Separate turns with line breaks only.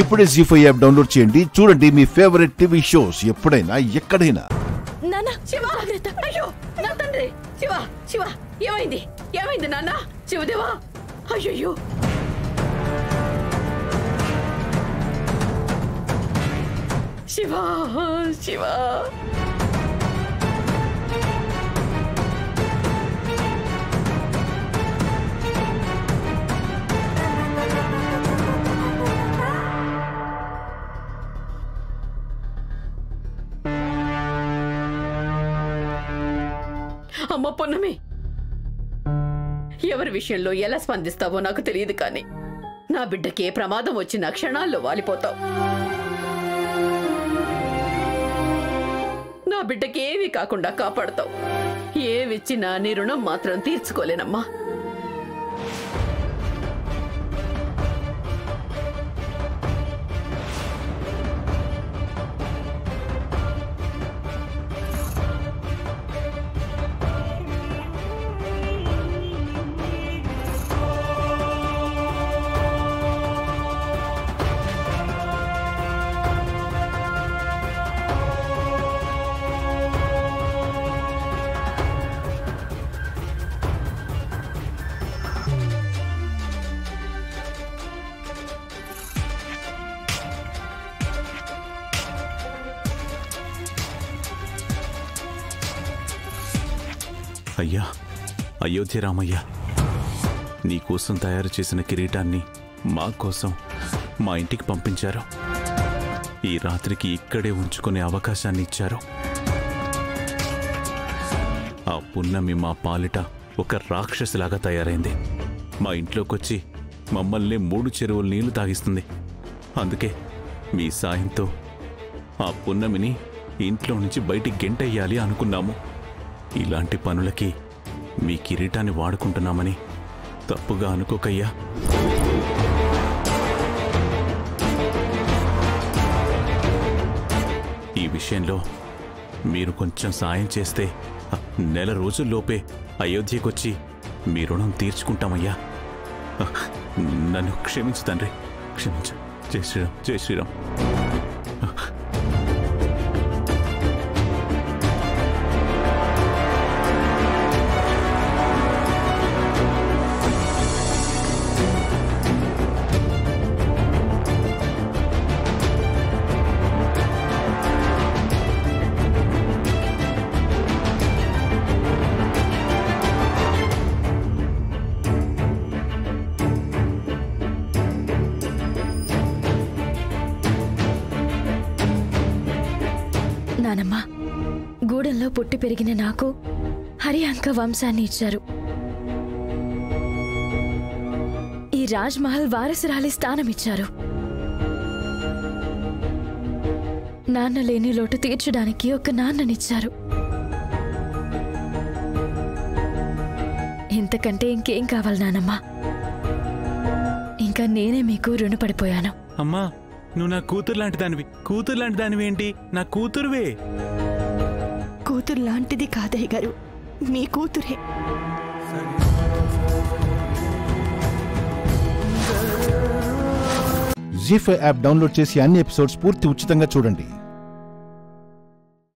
ఇప్పుడే జీ5 app download చేయండి. చూడండి మీ ఫేవరెట్ టీవీ షోస్ ఎప్పుడైనా ఎక్కడైనా.
నాన్న శివ, అయ్యో నా తండ్రి శివ, శివ ఏమైంది, ఏమైంది నాన్న? శివదేవా, అయ్యో శివ, శివ అమ్మ పొన్నమి, ఎవరి విషయంలో ఎలా స్పందిస్తావో నాకు తెలియదు, కానీ నా బిడ్డకి ఏ ప్రమాదం వచ్చినా క్షణాల్లో వాలిపోతావు. నా బిడ్డకి ఏమీ కాకుండా కాపాడతావు. ఏవిచ్చినా నీ రుణం మాత్రం తీర్చుకోలేనమ్మా.
అయ్యా, అయోధ్య రామయ్య, నీకోసం తయారు చేసిన కిరీటాన్ని మా కోసం మా ఇంటికి పంపించారు. ఈ రాత్రికి ఇక్కడే ఉంచుకునే అవకాశాన్ని ఇచ్చారు. ఆ పున్నమి మా పాలిట ఒక రాక్షసిలాగా తయారైంది. మా ఇంట్లోకొచ్చి మమ్మల్ని 3 చెరువుల నీళ్లు తాగిస్తుంది. అందుకే మీ సాయంతో ఆ పున్నమిని ఇంట్లో నుంచి బయటికి గెంటెయ్యాలి అనుకున్నాము. ఇలాంటి పనులకి మీ కిరీటాన్ని వాడుకుంటున్నామని తప్పుగా అనుకోకయ్యా. ఈ విషయంలో మీరు కొంచెం సాయం చేస్తే నెల రోజుల్లోపే అయోధ్యకొచ్చి మీ రుణం తీర్చుకుంటామయ్యా. నన్ను క్షమించు తండ్రి, క్షమించు. జై శ్రీరామ్, జై శ్రీరామ్.
నానమ్మ, గూడెంలో పుట్టి పెరిగిన నాకు హరియాంక వంశాన్ని ఇచ్చారు. ఈ రాజ్ మహల్ వారసురాలి స్థానం ఇచ్చారు. నాన్న లేని లోటు తీర్చడానికి ఒక నాన్ననిచ్చారు. ఇంతకంటే ఇంకేం కావాలి నానమ్మ? ఇంకా నేనే మీకు రుణపడిపోయాను.
అమ్మా, నువ్వు నా కూతురు లాంటి దానివి. కూతురు లాంటి దానివి ఏంటి? నా కూతురువే.
కూతురు లాంటిది కాదయ్య గారు, మీ కూతురే.
జీ5 యాప్ డౌన్లోడ్ చేసి అన్ని ఎపిసోడ్స్ పూర్తి ఉచితంగా చూడండి.